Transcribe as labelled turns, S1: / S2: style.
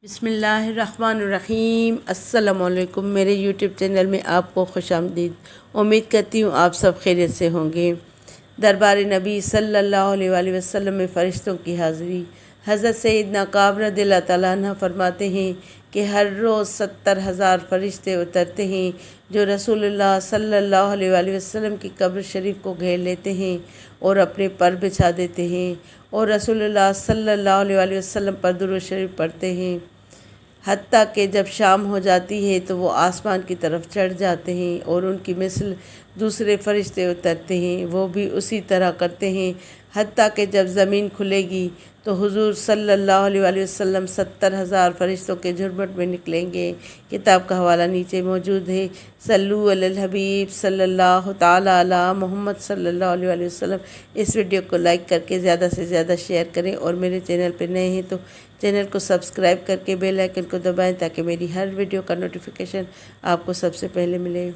S1: بسم اللہ الرحمن الرحیم۔ السلام علیکم، میرے یوٹیوب چینل میں آپ کو خوش آمدید۔ امید کرتی ہوں آپ سب خیریت سے ہوں گے۔ دربار نبی صلی اللہ علیہ وآلہ وسلم میں فرشتوں کی حاضری۔ حضرت سیدنا کعب رضی اللہ تعالیٰ عنہ فرماتے ہیں کہ ہر روز 70,000 فرشتے اترتے ہیں جو رسول اللہ صلی اللہ علیہ وآلہ وسلم کی قبر شریف کو گھیر لیتے ہیں اور اپنے پر بچھا دیتے ہیں اور رسول اللہ صلی اللہ علیہ وآلہ وسلم پر درود شریف پڑھتے ہیں، حتیٰ کہ جب شام ہو جاتی ہے تو وہ آسمان کی طرف چڑھ جاتے ہیں اور ان کی مثل دوسرے فرشتے اترتے ہیں، وہ بھی اسی طرح کرتے ہیں، حتیٰ کہ جب زمین کھلے گی تو حضور صلی اللہ علیہ وآلہ وسلم 70,000 فرشتوں کے جھرمٹ میں نکلیں گے۔ کتاب کا حوالہ نیچے موجود ہے۔ صلو علی الحبیب صلی اللہ تعالیٰ علی محمد صلی اللہ علیہ وآلہ وسلم۔ اس ویڈیو کو لائک کر کے زیادہ سے زیادہ شیئر کریں اور میرے چینل پہ نئے ہیں تو چینل کو سبسکرائب کر کے بیل آئیکن کو دبائیں تاکہ میری ہر ویڈیو کا نوٹیفیکیشن آپ کو سب سے پہلے ملے۔